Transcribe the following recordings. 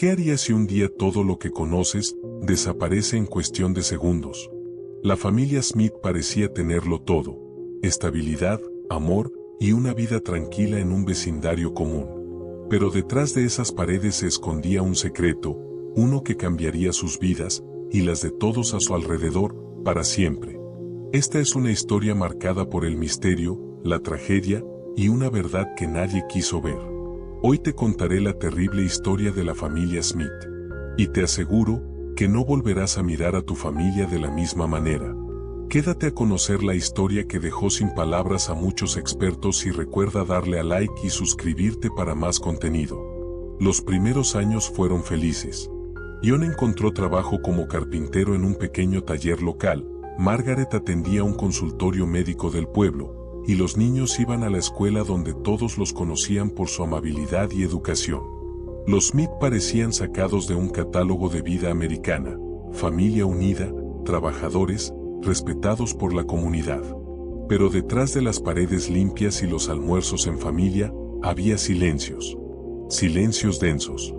¿Qué harías si un día todo lo que conoces desaparece en cuestión de segundos? La familia Smith parecía tenerlo todo: estabilidad, amor y una vida tranquila en un vecindario común. Pero detrás de esas paredes se escondía un secreto, uno que cambiaría sus vidas y las de todos a su alrededor para siempre. Esta es una historia marcada por el misterio, la tragedia y una verdad que nadie quiso ver. Hoy te contaré la terrible historia de la familia Smith. Y te aseguro que no volverás a mirar a tu familia de la misma manera. Quédate a conocer la historia que dejó sin palabras a muchos expertos y recuerda darle a like y suscribirte para más contenido. Los primeros años fueron felices. John encontró trabajo como carpintero en un pequeño taller local, Margaret atendía un consultorio médico del pueblo, y los niños iban a la escuela donde todos los conocían por su amabilidad y educación. Los Smith parecían sacados de un catálogo de vida americana: familia unida, trabajadores, respetados por la comunidad. Pero detrás de las paredes limpias y los almuerzos en familia, había silencios. Silencios densos.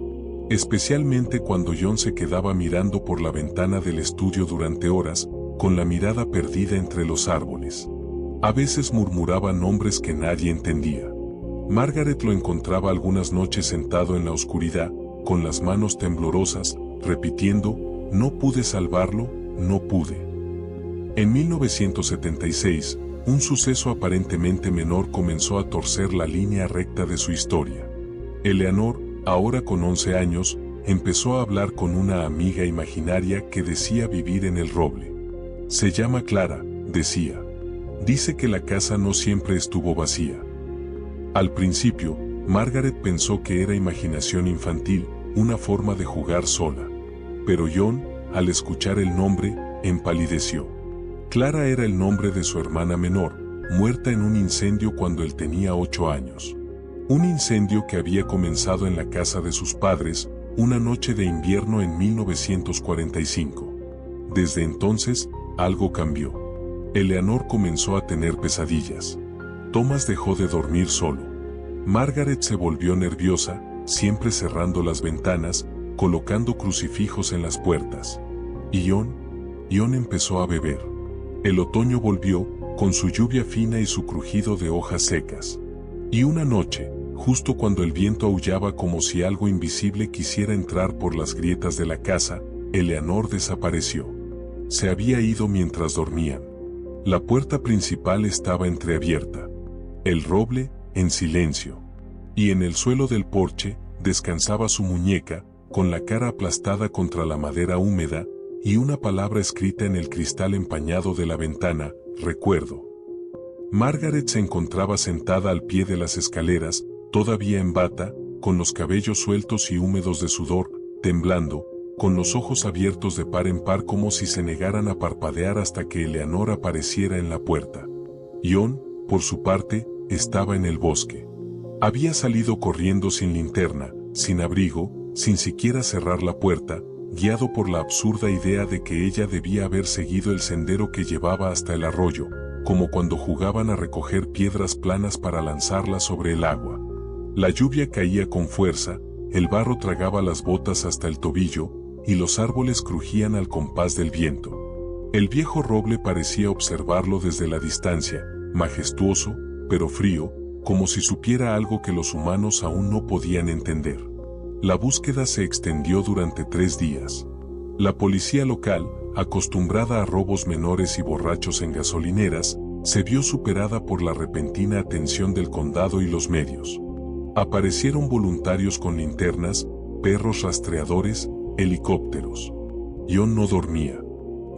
Especialmente cuando John se quedaba mirando por la ventana del estudio durante horas, con la mirada perdida entre los árboles. A veces murmuraba nombres que nadie entendía. Margaret lo encontraba algunas noches sentado en la oscuridad, con las manos temblorosas, repitiendo: "No pude salvarlo, no pude". En 1976, un suceso aparentemente menor comenzó a torcer la línea recta de su historia. Eleanor, ahora con 11 años, empezó a hablar con una amiga imaginaria que decía vivir en el roble. Se llama Clara, decía. Dice que la casa no siempre estuvo vacía. Al principio, Margaret pensó que era imaginación infantil, una forma de jugar sola. Pero John, al escuchar el nombre, empalideció. Clara era el nombre de su hermana menor, muerta en un incendio cuando él tenía 8 años. Un incendio que había comenzado en la casa de sus padres, una noche de invierno en 1945. Desde entonces, algo cambió. Eleanor comenzó a tener pesadillas. Thomas dejó de dormir solo. Margaret se volvió nerviosa, siempre cerrando las ventanas, colocando crucifijos en las puertas. Y John empezó a beber. El otoño volvió, con su lluvia fina y su crujido de hojas secas. Y una noche, justo cuando el viento aullaba como si algo invisible quisiera entrar por las grietas de la casa, Eleanor desapareció. Se había ido mientras dormían. La puerta principal estaba entreabierta. El roble, en silencio. Y en el suelo del porche, descansaba su muñeca, con la cara aplastada contra la madera húmeda, y una palabra escrita en el cristal empañado de la ventana: recuerdo. Margaret se encontraba sentada al pie de las escaleras, todavía en bata, con los cabellos sueltos y húmedos de sudor, temblando, con los ojos abiertos de par en par como si se negaran a parpadear hasta que Eleanor apareciera en la puerta. John, por su parte, estaba en el bosque. Había salido corriendo sin linterna, sin abrigo, sin siquiera cerrar la puerta, guiado por la absurda idea de que ella debía haber seguido el sendero que llevaba hasta el arroyo, como cuando jugaban a recoger piedras planas para lanzarlas sobre el agua. La lluvia caía con fuerza, el barro tragaba las botas hasta el tobillo, y los árboles crujían al compás del viento. El viejo roble parecía observarlo desde la distancia, majestuoso, pero frío, como si supiera algo que los humanos aún no podían entender. La búsqueda se extendió durante 3 días. La policía local, acostumbrada a robos menores y borrachos en gasolineras, se vio superada por la repentina atención del condado y los medios. Aparecieron voluntarios con linternas, perros rastreadores, helicópteros. John no dormía.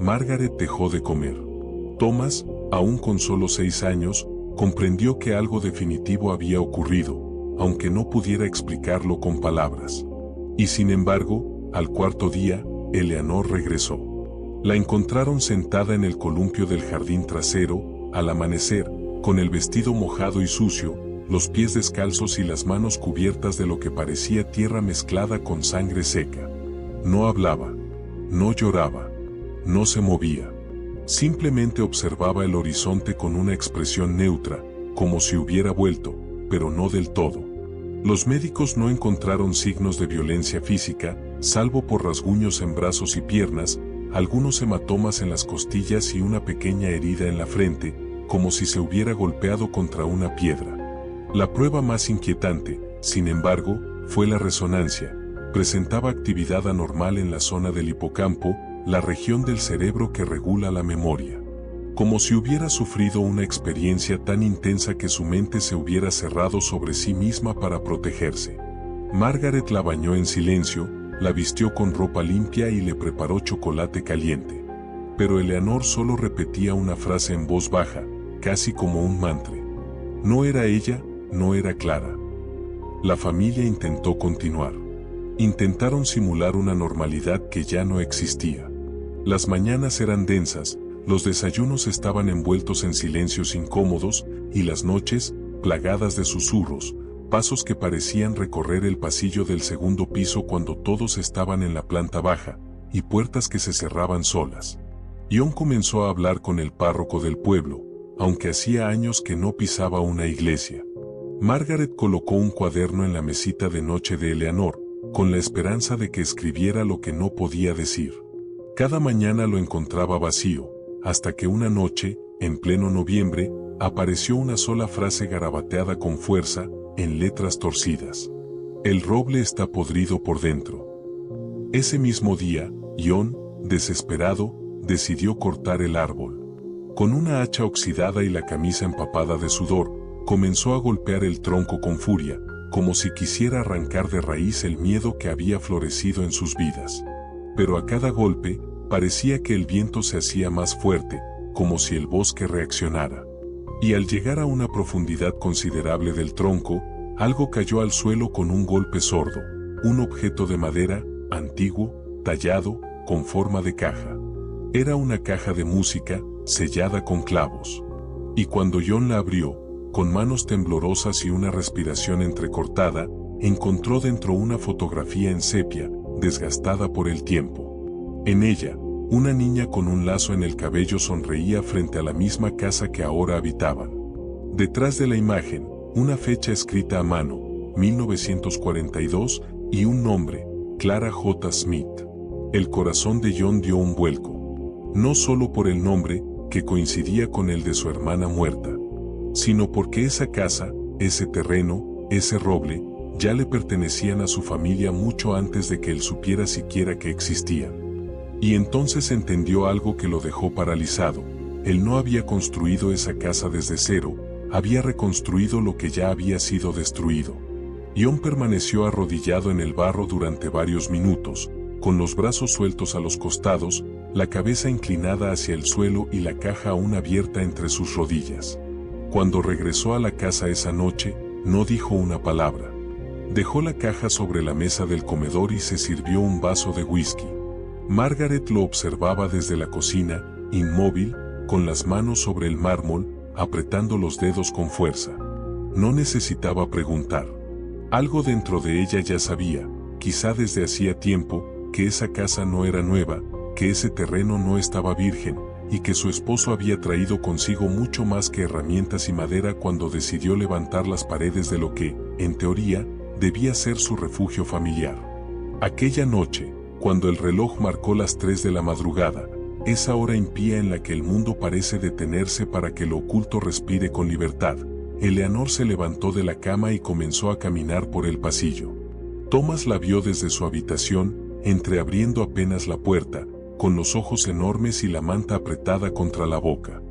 Margaret dejó de comer. Thomas, aún con solo 6 años, comprendió que algo definitivo había ocurrido, aunque no pudiera explicarlo con palabras. Y sin embargo, al 4.º día, Eleanor regresó. La encontraron sentada en el columpio del jardín trasero, al amanecer, con el vestido mojado y sucio, los pies descalzos y las manos cubiertas de lo que parecía tierra mezclada con sangre seca. No hablaba, no lloraba, no se movía. Simplemente observaba el horizonte con una expresión neutra, como si hubiera vuelto, pero no del todo. Los médicos no encontraron signos de violencia física, salvo por rasguños en brazos y piernas, algunos hematomas en las costillas y una pequeña herida en la frente, como si se hubiera golpeado contra una piedra. La prueba más inquietante, sin embargo, fue la resonancia. Presentaba actividad anormal en la zona del hipocampo, la región del cerebro que regula la memoria. Como si hubiera sufrido una experiencia tan intensa que su mente se hubiera cerrado sobre sí misma para protegerse. Margaret la bañó en silencio, la vistió con ropa limpia y le preparó chocolate caliente. Pero Eleanor solo repetía una frase en voz baja, casi como un mantra. No era ella, no era Clara. La familia intentó continuar. Intentaron simular una normalidad que ya no existía. Las mañanas eran densas, los desayunos estaban envueltos en silencios incómodos, y las noches, plagadas de susurros, pasos que parecían recorrer el pasillo del segundo piso cuando todos estaban en la planta baja, y puertas que se cerraban solas. John comenzó a hablar con el párroco del pueblo, aunque hacía años que no pisaba una iglesia. Margaret colocó un cuaderno en la mesita de noche de Eleanor, con la esperanza de que escribiera lo que no podía decir. Cada mañana lo encontraba vacío, hasta que una noche, en pleno noviembre, apareció una sola frase garabateada con fuerza, en letras torcidas. El roble está podrido por dentro. Ese mismo día, John, desesperado, decidió cortar el árbol. Con una hacha oxidada y la camisa empapada de sudor, comenzó a golpear el tronco con furia, como si quisiera arrancar de raíz el miedo que había florecido en sus vidas. Pero a cada golpe, parecía que el viento se hacía más fuerte, como si el bosque reaccionara. Y al llegar a una profundidad considerable del tronco, algo cayó al suelo con un golpe sordo, un objeto de madera, antiguo, tallado, con forma de caja. Era una caja de música, sellada con clavos. Y cuando John la abrió, con manos temblorosas y una respiración entrecortada, encontró dentro una fotografía en sepia, desgastada por el tiempo. En ella, una niña con un lazo en el cabello sonreía frente a la misma casa que ahora habitaban. Detrás de la imagen, una fecha escrita a mano, 1942, y un nombre, Clara J. Smith. El corazón de John dio un vuelco. No solo por el nombre, que coincidía con el de su hermana muerta, sino porque esa casa, ese terreno, ese roble, ya le pertenecían a su familia mucho antes de que él supiera siquiera que existían. Y entonces entendió algo que lo dejó paralizado. Él no había construido esa casa desde cero, había reconstruido lo que ya había sido destruido. John permaneció arrodillado en el barro durante varios minutos, con los brazos sueltos a los costados, la cabeza inclinada hacia el suelo y la caja aún abierta entre sus rodillas. Cuando regresó a la casa esa noche, no dijo una palabra. Dejó la caja sobre la mesa del comedor y se sirvió un vaso de whisky. Margaret lo observaba desde la cocina, inmóvil, con las manos sobre el mármol, apretando los dedos con fuerza. No necesitaba preguntar. Algo dentro de ella ya sabía, quizá desde hacía tiempo, que esa casa no era nueva, que ese terreno no estaba virgen, y que su esposo había traído consigo mucho más que herramientas y madera cuando decidió levantar las paredes de lo que, en teoría, debía ser su refugio familiar. Aquella noche, cuando el reloj marcó las 3 de la madrugada, esa hora impía en la que el mundo parece detenerse para que lo oculto respire con libertad, Eleanor se levantó de la cama y comenzó a caminar por el pasillo. Thomas la vio desde su habitación, entreabriendo apenas la puerta, con los ojos enormes y la manta apretada contra la boca.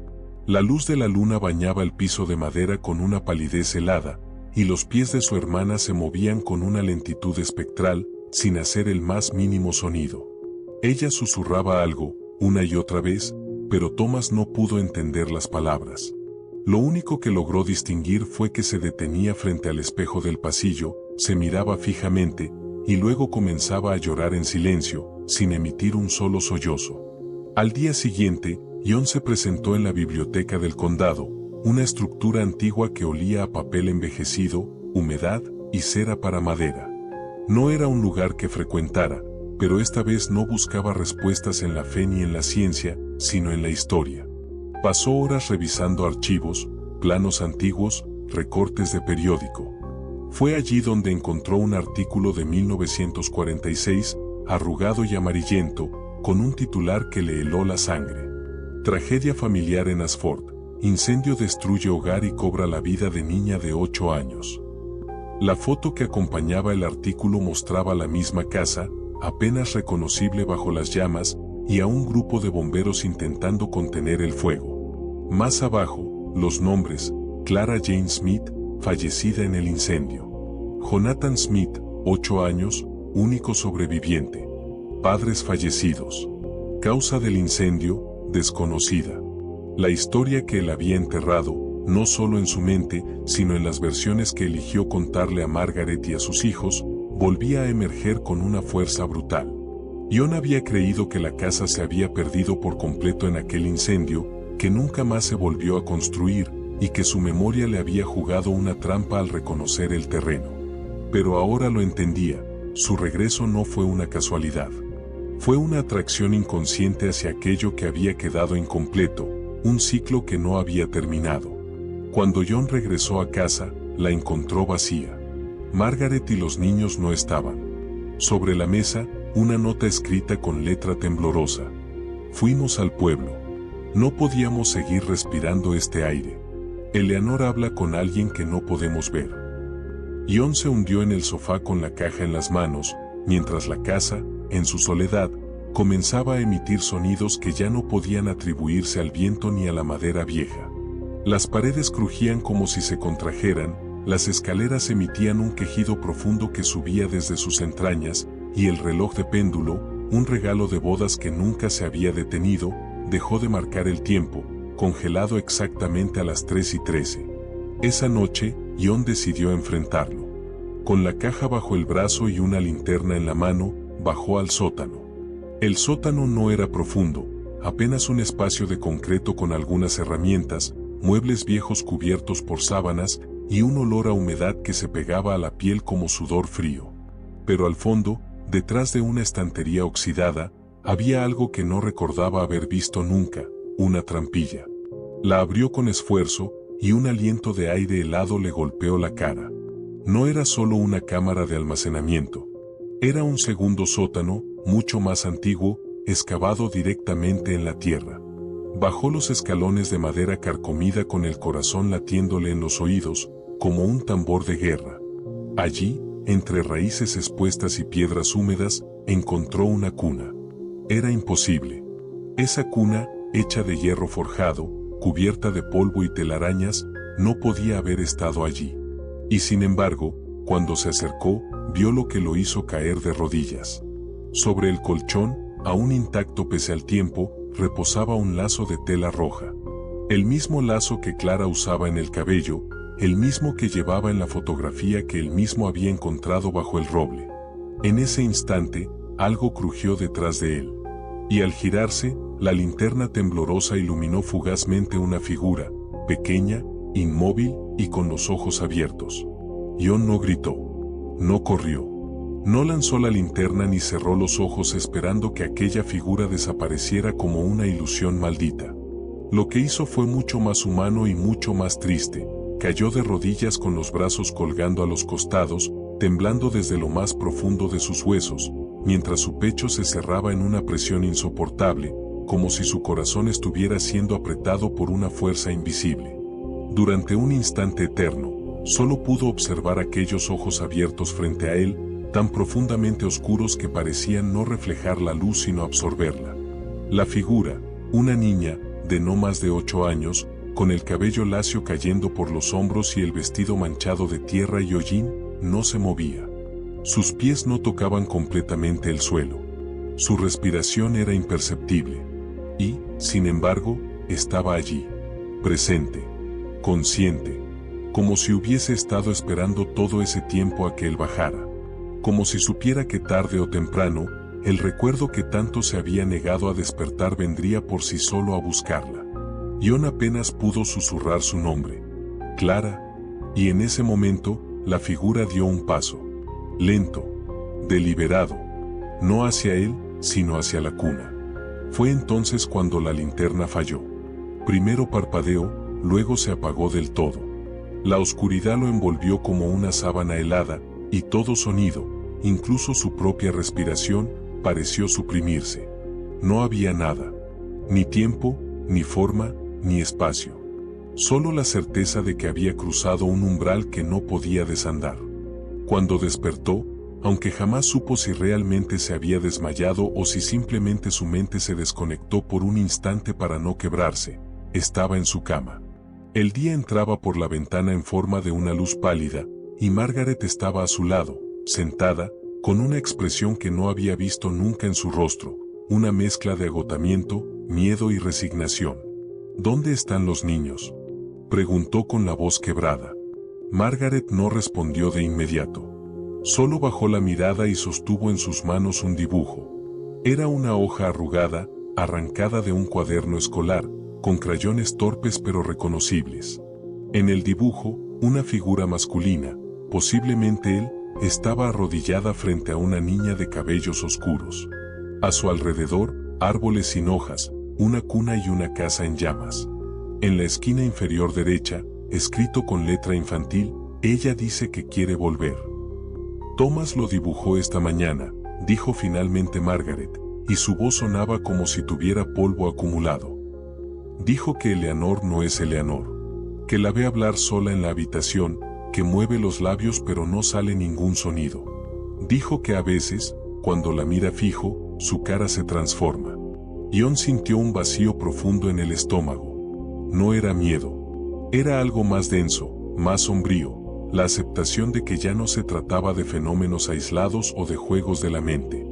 La luz de la luna bañaba el piso de madera con una palidez helada, y los pies de su hermana se movían con una lentitud espectral, sin hacer el más mínimo sonido. Ella susurraba algo, una y otra vez, pero Thomas no pudo entender las palabras. Lo único que logró distinguir fue que se detenía frente al espejo del pasillo, se miraba fijamente, y luego comenzaba a llorar en silencio, sin emitir un solo sollozo. Al día siguiente, John se presentó en la biblioteca del condado, una estructura antigua que olía a papel envejecido, humedad y cera para madera. No era un lugar que frecuentara, pero esta vez no buscaba respuestas en la fe ni en la ciencia, sino en la historia. Pasó horas revisando archivos, planos antiguos, recortes de periódico. Fue allí donde encontró un artículo de 1946, arrugado y amarillento, con un titular que le heló la sangre. Tragedia familiar en Ashford. Incendio destruye hogar y cobra la vida de niña de 8 años. La foto que acompañaba el artículo mostraba la misma casa, apenas reconocible bajo las llamas, y a un grupo de bomberos intentando contener el fuego. Más abajo, los nombres: Clara Jane Smith, fallecida en el incendio. Jonathan Smith, 8 años, único sobreviviente. Padres fallecidos. Causa del incendio, desconocida. La historia que él había enterrado, no solo en su mente, sino en las versiones que eligió contarle a Margaret y a sus hijos, volvía a emerger con una fuerza brutal. John había creído que la casa se había perdido por completo en aquel incendio, que nunca más se volvió a construir, y que su memoria le había jugado una trampa al reconocer el terreno. Pero ahora lo entendía: su regreso no fue una casualidad. Fue una atracción inconsciente hacia aquello que había quedado incompleto, un ciclo que no había terminado. Cuando John regresó a casa, la encontró vacía. Margaret y los niños no estaban. Sobre la mesa, una nota escrita con letra temblorosa. Fuimos al pueblo. No podíamos seguir respirando este aire. Eleanor habla con alguien que no podemos ver. John se hundió en el sofá con la caja en las manos, mientras la casa, en su soledad, comenzaba a emitir sonidos que ya no podían atribuirse al viento ni a la madera vieja. Las paredes crujían como si se contrajeran, las escaleras emitían un quejido profundo que subía desde sus entrañas, y el reloj de péndulo, un regalo de bodas que nunca se había detenido, dejó de marcar el tiempo, congelado exactamente a las 3:13. Esa noche, John decidió enfrentarlo. Con la caja bajo el brazo y una linterna en la mano, bajó al sótano. El sótano no era profundo, apenas un espacio de concreto con algunas herramientas, muebles viejos cubiertos por sábanas, y un olor a humedad que se pegaba a la piel como sudor frío. Pero al fondo, detrás de una estantería oxidada, había algo que no recordaba haber visto nunca: una trampilla. La abrió con esfuerzo, y un aliento de aire helado le golpeó la cara. No era solo una cámara de almacenamiento. Era un segundo sótano, mucho más antiguo, excavado directamente en la tierra. Bajó los escalones de madera carcomida con el corazón latiéndole en los oídos, como un tambor de guerra. Allí, entre raíces expuestas y piedras húmedas, encontró una cuna. Era imposible. Esa cuna, hecha de hierro forjado, cubierta de polvo y telarañas, no podía haber estado allí. Y sin embargo, cuando se acercó, vio lo que lo hizo caer de rodillas. Sobre el colchón, aún intacto pese al tiempo, reposaba un lazo de tela roja. El mismo lazo que Clara usaba en el cabello, el mismo que llevaba en la fotografía que él mismo había encontrado bajo el roble. En ese instante, algo crujió detrás de él. Y al girarse, la linterna temblorosa iluminó fugazmente una figura, pequeña, inmóvil y con los ojos abiertos. John no gritó. No corrió. No lanzó la linterna ni cerró los ojos esperando que aquella figura desapareciera como una ilusión maldita. Lo que hizo fue mucho más humano y mucho más triste. Cayó de rodillas con los brazos colgando a los costados, temblando desde lo más profundo de sus huesos, mientras su pecho se cerraba en una presión insoportable, como si su corazón estuviera siendo apretado por una fuerza invisible. Durante un instante eterno, solo pudo observar aquellos ojos abiertos frente a él, tan profundamente oscuros que parecían no reflejar la luz sino absorberla. La figura, una niña, de no más de 8 años, con el cabello lacio cayendo por los hombros y el vestido manchado de tierra y hollín, no se movía. Sus pies no tocaban completamente el suelo. Su respiración era imperceptible. Y, sin embargo, estaba allí, presente, consciente, como si hubiese estado esperando todo ese tiempo a que él bajara. Como si supiera que tarde o temprano, el recuerdo que tanto se había negado a despertar vendría por sí solo a buscarla. John apenas pudo susurrar su nombre. Clara. Y en ese momento, la figura dio un paso. Lento. Deliberado. No hacia él, sino hacia la cuna. Fue entonces cuando la linterna falló. Primero parpadeó, luego se apagó del todo. La oscuridad lo envolvió como una sábana helada, y todo sonido, incluso su propia respiración, pareció suprimirse. No había nada. Ni tiempo, ni forma, ni espacio. Solo la certeza de que había cruzado un umbral que no podía desandar. Cuando despertó, aunque jamás supo si realmente se había desmayado o si simplemente su mente se desconectó por un instante para no quebrarse, estaba en su cama. El día entraba por la ventana en forma de una luz pálida, y Margaret estaba a su lado, sentada, con una expresión que no había visto nunca en su rostro, una mezcla de agotamiento, miedo y resignación. ¿Dónde están los niños?, preguntó con la voz quebrada. Margaret no respondió de inmediato. Solo bajó la mirada y sostuvo en sus manos un dibujo. Era una hoja arrugada, arrancada de un cuaderno escolar, con crayones torpes pero reconocibles. En el dibujo, una figura masculina, posiblemente él, estaba arrodillada frente a una niña de cabellos oscuros. A su alrededor, árboles sin hojas, una cuna y una casa en llamas. En la esquina inferior derecha, escrito con letra infantil, ella dice que quiere volver. Thomas lo dibujó esta mañana, dijo finalmente Margaret, y su voz sonaba como si tuviera polvo acumulado. Dijo que Eleanor no es Eleanor, que la ve hablar sola en la habitación, que mueve los labios pero no sale ningún sonido. Dijo que a veces, cuando la mira fijo, su cara se transforma. Jon sintió un vacío profundo en el estómago. No era miedo. Era algo más denso, más sombrío, la aceptación de que ya no se trataba de fenómenos aislados o de juegos de la mente.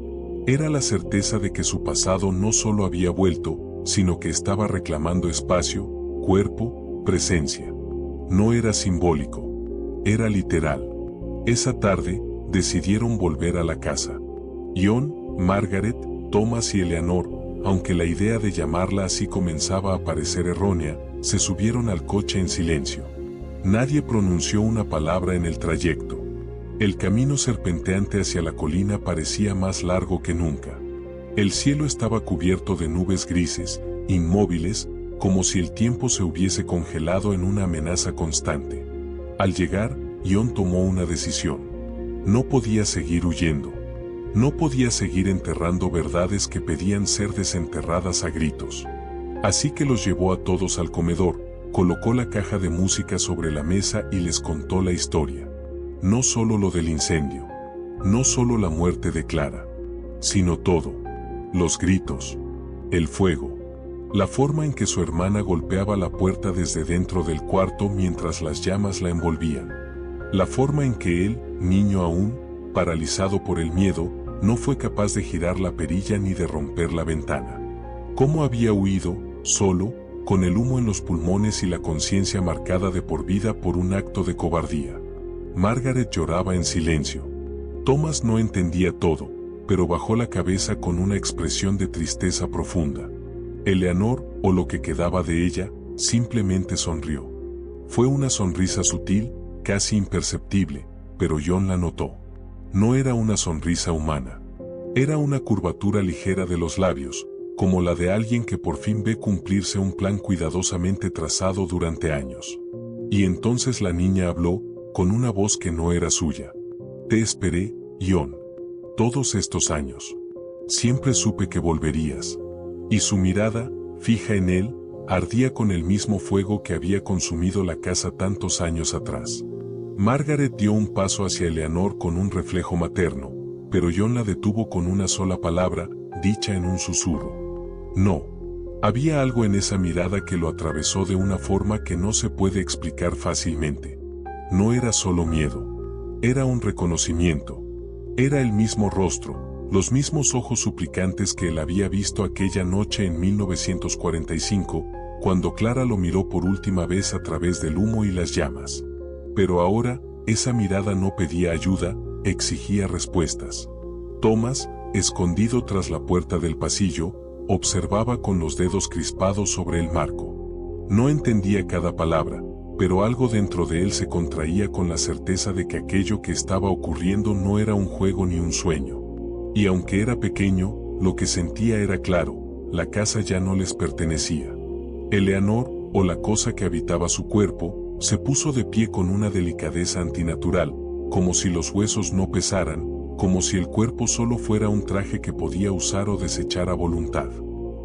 Era la certeza de que su pasado no solo había vuelto, sino que estaba reclamando espacio, cuerpo, presencia. No era simbólico. Era literal. Esa tarde, decidieron volver a la casa. Jon, Margaret, Thomas y Eleanor, aunque la idea de llamarla así comenzaba a parecer errónea, se subieron al coche en silencio. Nadie pronunció una palabra en el trayecto. El camino serpenteante hacia la colina parecía más largo que nunca. El cielo estaba cubierto de nubes grises, inmóviles, como si el tiempo se hubiese congelado en una amenaza constante. Al llegar, Jon tomó una decisión. No podía seguir huyendo. No podía seguir enterrando verdades que pedían ser desenterradas a gritos. Así que los llevó a todos al comedor, colocó la caja de música sobre la mesa y les contó la historia. No solo lo del incendio, no solo la muerte de Clara, sino todo. Los gritos, el fuego, la forma en que su hermana golpeaba la puerta desde dentro del cuarto mientras las llamas la envolvían. La forma en que él, niño aún, paralizado por el miedo, no fue capaz de girar la perilla ni de romper la ventana. Cómo había huido, solo, con el humo en los pulmones y la conciencia marcada de por vida por un acto de cobardía. Margaret lloraba en silencio. Thomas no entendía todo, pero bajó la cabeza con una expresión de tristeza profunda. Eleanor, o lo que quedaba de ella, simplemente sonrió. Fue una sonrisa sutil, casi imperceptible, pero Jon la notó. No era una sonrisa humana. Era una curvatura ligera de los labios, como la de alguien que por fin ve cumplirse un plan cuidadosamente trazado durante años. Y entonces la niña habló, con una voz que no era suya. Te esperé, Jon. Todos estos años. Siempre supe que volverías. Y su mirada, fija en él, ardía con el mismo fuego que había consumido la casa tantos años atrás. Margaret dio un paso hacia Eleanor con un reflejo materno, pero Jon la detuvo con una sola palabra, dicha en un susurro. No. Había algo en esa mirada que lo atravesó de una forma que no se puede explicar fácilmente. No era solo miedo. Era un reconocimiento. Era el mismo rostro, los mismos ojos suplicantes que él había visto aquella noche en 1945, cuando Clara lo miró por última vez a través del humo y las llamas. Pero ahora, esa mirada no pedía ayuda, exigía respuestas. Thomas, escondido tras la puerta del pasillo, observaba con los dedos crispados sobre el marco. No entendía cada palabra, pero algo dentro de él se contraía con la certeza de que aquello que estaba ocurriendo no era un juego ni un sueño. Y aunque era pequeño, lo que sentía era claro, la casa ya no les pertenecía. Eleanor, o la cosa que habitaba su cuerpo, Se puso de pie con una delicadeza antinatural, como si los huesos no pesaran, como si el cuerpo solo fuera un traje que podía usar o desechar a voluntad.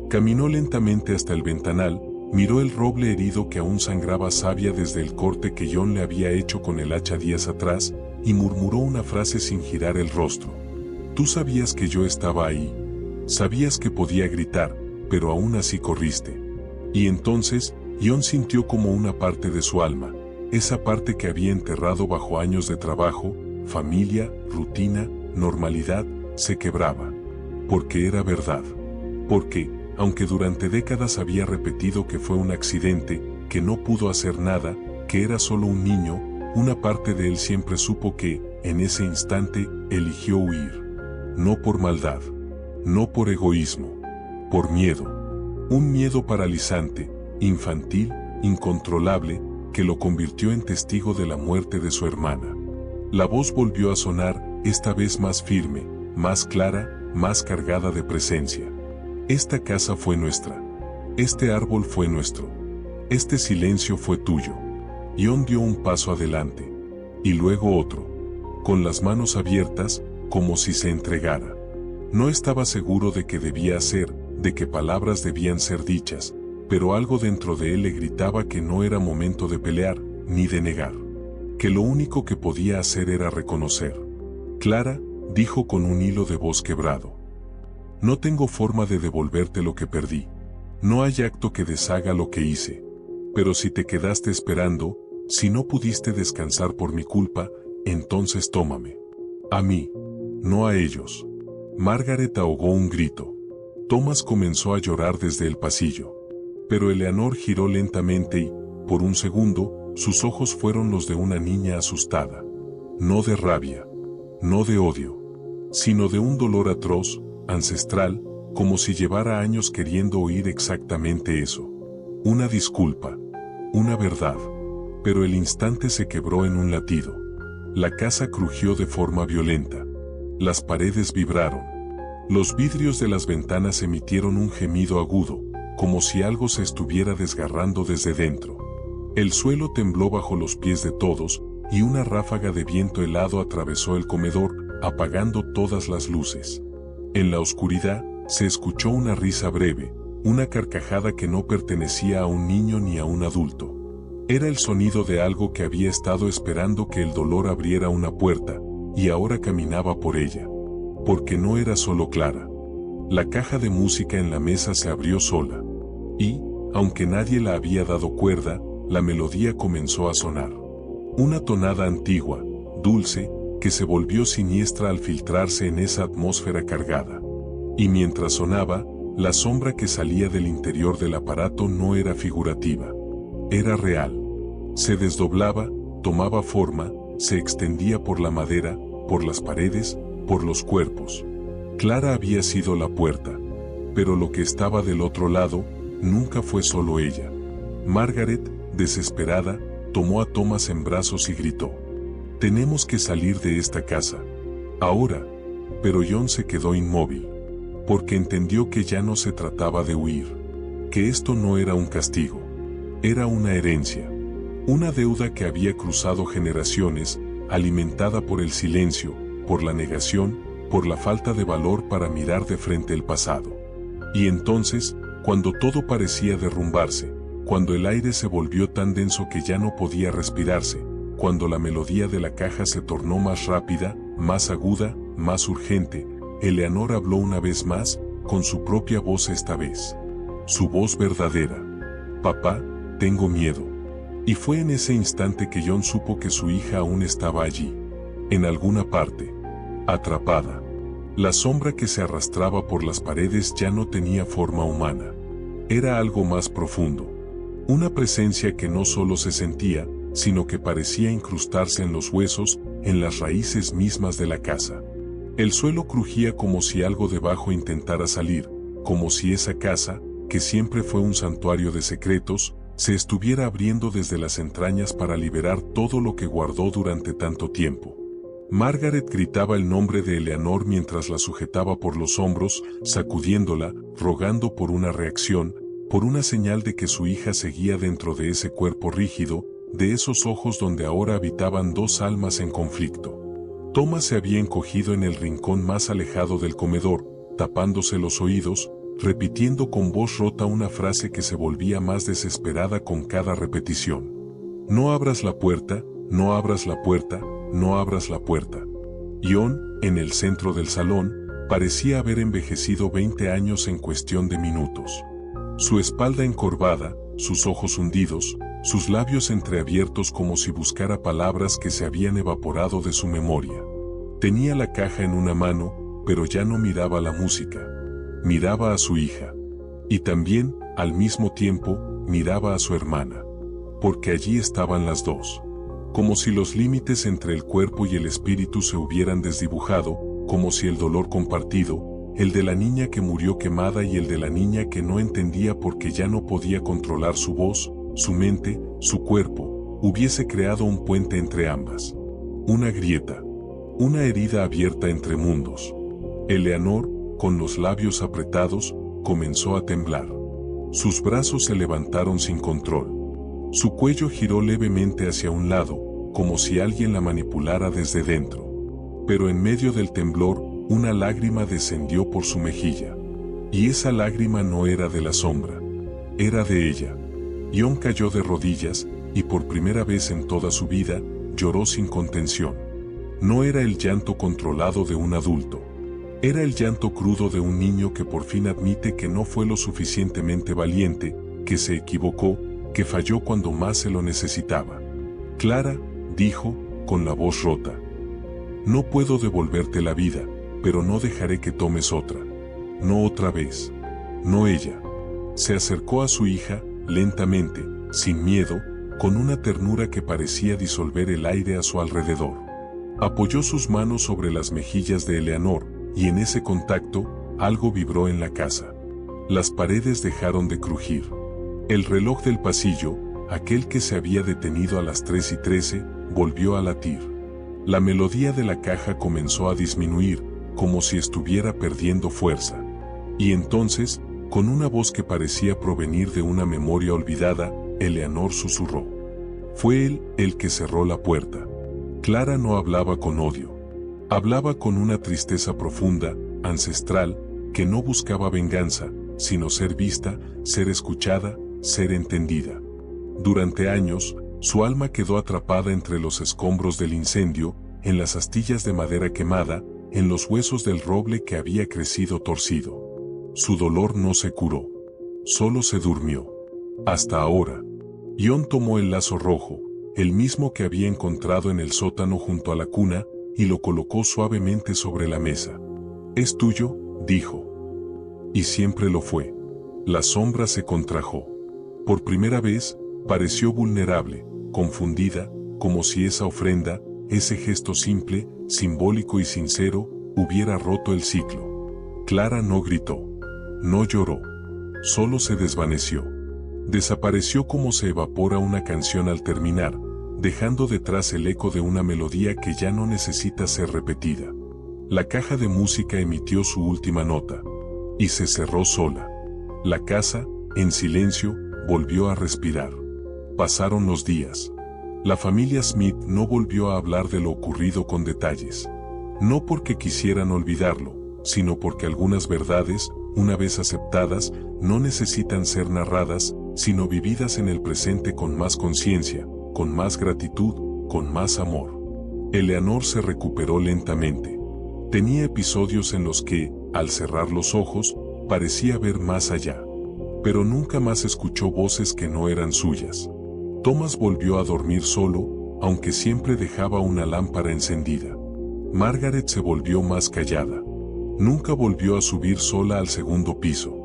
Caminó lentamente hasta el ventanal, miró el roble herido que aún sangraba savia desde el corte que John le había hecho con el hacha días atrás, y murmuró una frase sin girar el rostro. Tú sabías que yo estaba ahí. Sabías que podía gritar, pero aún así corriste. Y entonces, John sintió como una parte de su alma, esa parte que había enterrado bajo años de trabajo, familia, rutina, normalidad, se quebraba. Porque era verdad. Porque, aunque durante décadas había repetido que fue un accidente, que no pudo hacer nada, que era solo un niño, una parte de él siempre supo que, en ese instante, eligió huir. No por maldad. No por egoísmo. Por miedo. Un miedo paralizante, infantil, incontrolable, que lo convirtió en testigo de la muerte de su hermana. La voz volvió a sonar, esta vez más firme, más clara, más cargada de presencia. Esta casa fue nuestra. Este árbol fue nuestro. Este silencio fue tuyo. John dio un paso adelante. Y luego otro. Con las manos abiertas, como si se entregara. No estaba seguro de qué debía hacer, de qué palabras debían ser dichas, pero algo dentro de él le gritaba que no era momento de pelear, ni de negar. Que lo único que podía hacer era reconocer. Clara, dijo con un hilo de voz quebrado. No tengo forma de devolverte lo que perdí. No hay acto que deshaga lo que hice. Pero si te quedaste esperando, si no pudiste descansar por mi culpa, entonces tómame. A mí, no a ellos. Margaret ahogó un grito. Thomas comenzó a llorar desde el pasillo. Pero Eleanor giró lentamente y, por un segundo, sus ojos fueron los de una niña asustada. No de rabia, no de odio, sino de un dolor atroz, ancestral, como si llevara años queriendo oír exactamente eso. Una disculpa, una verdad. Pero el instante se quebró en un latido. La casa crujió de forma violenta. Las paredes vibraron. Los vidrios de las ventanas emitieron un gemido agudo, como si algo se estuviera desgarrando desde dentro. El suelo tembló bajo los pies de todos, y una ráfaga de viento helado atravesó el comedor, apagando todas las luces. En la oscuridad, se escuchó una risa breve, una carcajada que no pertenecía a un niño ni a un adulto. Era el sonido de algo que había estado esperando que el dolor abriera una puerta, y ahora caminaba por ella. Porque no era solo Clara. La caja de música en la mesa se abrió sola. Y, aunque nadie la había dado cuerda, la melodía comenzó a sonar. Una tonada antigua, dulce, que se volvió siniestra al filtrarse en esa atmósfera cargada. Y mientras sonaba, la sombra que salía del interior del aparato no era figurativa. Era real. Se desdoblaba, tomaba forma, se extendía por la madera, por las paredes, por los cuerpos. Clara había sido la puerta. Pero lo que estaba del otro lado, nunca fue solo ella. Margaret, desesperada, tomó a Thomas en brazos y gritó. Tenemos que salir de esta casa. Ahora. Pero John se quedó inmóvil. Porque entendió que ya no se trataba de huir. Que esto no era un castigo. Era una herencia. Una deuda que había cruzado generaciones, alimentada por el silencio, por la negación, por la falta de valor para mirar de frente el pasado. Y entonces, cuando todo parecía derrumbarse, cuando el aire se volvió tan denso que ya no podía respirarse, cuando la melodía de la caja se tornó más rápida, más aguda, más urgente, Eleanor habló una vez más, con su propia voz esta vez. Su voz verdadera. Papá, tengo miedo. Y fue en ese instante que John supo que su hija aún estaba allí. En alguna parte. Atrapada. La sombra que se arrastraba por las paredes ya no tenía forma humana. Era algo más profundo. Una presencia que no solo se sentía, sino que parecía incrustarse en los huesos, en las raíces mismas de la casa. El suelo crujía como si algo debajo intentara salir, como si esa casa, que siempre fue un santuario de secretos, se estuviera abriendo desde las entrañas para liberar todo lo que guardó durante tanto tiempo. Margaret gritaba el nombre de Eleanor mientras la sujetaba por los hombros, sacudiéndola, rogando por una reacción, por una señal de que su hija seguía dentro de ese cuerpo rígido, de esos ojos donde ahora habitaban dos almas en conflicto. Thomas se había encogido en el rincón más alejado del comedor, tapándose los oídos, repitiendo con voz rota una frase que se volvía más desesperada con cada repetición. No abras la puerta, no abras la puerta, no abras la puerta. Ion, en el centro del salón, parecía haber envejecido 20 años en cuestión de minutos. Su espalda encorvada, sus ojos hundidos, sus labios entreabiertos como si buscara palabras que se habían evaporado de su memoria. Tenía la caja en una mano, pero ya no miraba la música. Miraba a su hija. Y también, al mismo tiempo, miraba a su hermana. Porque allí estaban las dos. Como si los límites entre el cuerpo y el espíritu se hubieran desdibujado, como si el dolor compartido, el de la niña que murió quemada y el de la niña que no entendía porque ya no podía controlar su voz, su mente, su cuerpo, hubiese creado un puente entre ambas. Una grieta. Una herida abierta entre mundos. Eleanor, con los labios apretados, comenzó a temblar. Sus brazos se levantaron sin control. Su cuello giró levemente hacia un lado, como si alguien la manipulara desde dentro. Pero en medio del temblor, una lágrima descendió por su mejilla. Y esa lágrima no era de la sombra. Era de ella. Ion cayó de rodillas, y por primera vez en toda su vida, lloró sin contención. No era el llanto controlado de un adulto. Era el llanto crudo de un niño que por fin admite que no fue lo suficientemente valiente, que se equivocó, que falló cuando más se lo necesitaba. Clara, dijo, con la voz rota. No puedo devolverte la vida, pero no dejaré que tomes otra. No otra vez. No ella. Se acercó a su hija, lentamente, sin miedo, con una ternura que parecía disolver el aire a su alrededor. Apoyó sus manos sobre las mejillas de Eleanor, y en ese contacto, algo vibró en la casa. Las paredes dejaron de crujir. El reloj del pasillo, aquel que se había detenido a las 3:13, volvió a latir. La melodía de la caja comenzó a disminuir, como si estuviera perdiendo fuerza. Y entonces, con una voz que parecía provenir de una memoria olvidada, Eleanor susurró. Fue él el que cerró la puerta. Clara no hablaba con odio. Hablaba con una tristeza profunda, ancestral, que no buscaba venganza, sino ser vista, ser escuchada, ser entendida. Durante años, su alma quedó atrapada entre los escombros del incendio, en las astillas de madera quemada, en los huesos del roble que había crecido torcido. Su dolor no se curó. Solo se durmió. Hasta ahora. Ion tomó el lazo rojo, el mismo que había encontrado en el sótano junto a la cuna, y lo colocó suavemente sobre la mesa. «Es tuyo», dijo. Y siempre lo fue. La sombra se contrajo. Por primera vez, pareció vulnerable, confundida, como si esa ofrenda, ese gesto simple, simbólico y sincero, hubiera roto el ciclo. Clara no gritó. No lloró. Solo se desvaneció. Desapareció como se evapora una canción al terminar, dejando detrás el eco de una melodía que ya no necesita ser repetida. La caja de música emitió su última nota. Y se cerró sola. La casa, en silencio, volvió a respirar. Pasaron los días. La familia Smith no volvió a hablar de lo ocurrido con detalles. No porque quisieran olvidarlo, sino porque algunas verdades, una vez aceptadas, no necesitan ser narradas, sino vividas en el presente con más conciencia, con más gratitud, con más amor. Eleanor se recuperó lentamente. Tenía episodios en los que, al cerrar los ojos, parecía ver más allá. Pero nunca más escuchó voces que no eran suyas. Thomas volvió a dormir solo, aunque siempre dejaba una lámpara encendida. Margaret se volvió más callada. Nunca volvió a subir sola al segundo piso.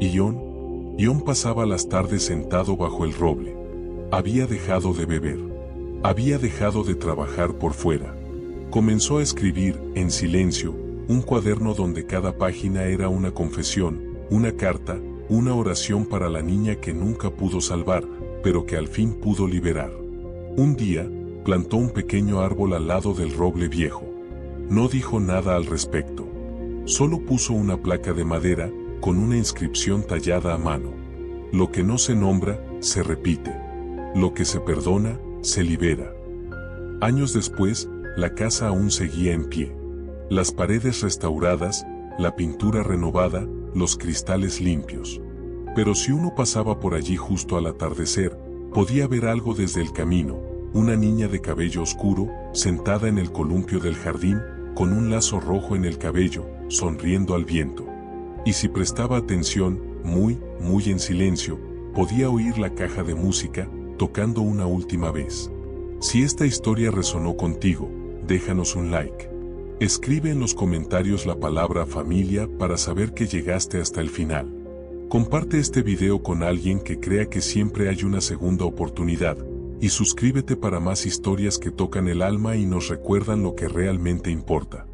Ion pasaba las tardes sentado bajo el roble. Había dejado de beber. Había dejado de trabajar por fuera. Comenzó a escribir, en silencio, un cuaderno donde cada página era una confesión, una carta, una oración para la niña que nunca pudo salvar, pero que al fin pudo liberar. Un día, plantó un pequeño árbol al lado del roble viejo. No dijo nada al respecto. Solo puso una placa de madera, con una inscripción tallada a mano. Lo que no se nombra, se repite. Lo que se perdona, se libera. Años después, la casa aún seguía en pie. Las paredes restauradas, la pintura renovada, los cristales limpios. Pero si uno pasaba por allí justo al atardecer, podía ver algo desde el camino, una niña de cabello oscuro, sentada en el columpio del jardín, con un lazo rojo en el cabello, sonriendo al viento. Y si prestaba atención, muy en silencio, podía oír la caja de música, tocando una última vez. Si esta historia resonó contigo, déjanos un like. Escribe en los comentarios la palabra familia para saber que llegaste hasta el final. Comparte este video con alguien que crea que siempre hay una segunda oportunidad, y suscríbete para más historias que tocan el alma y nos recuerdan lo que realmente importa.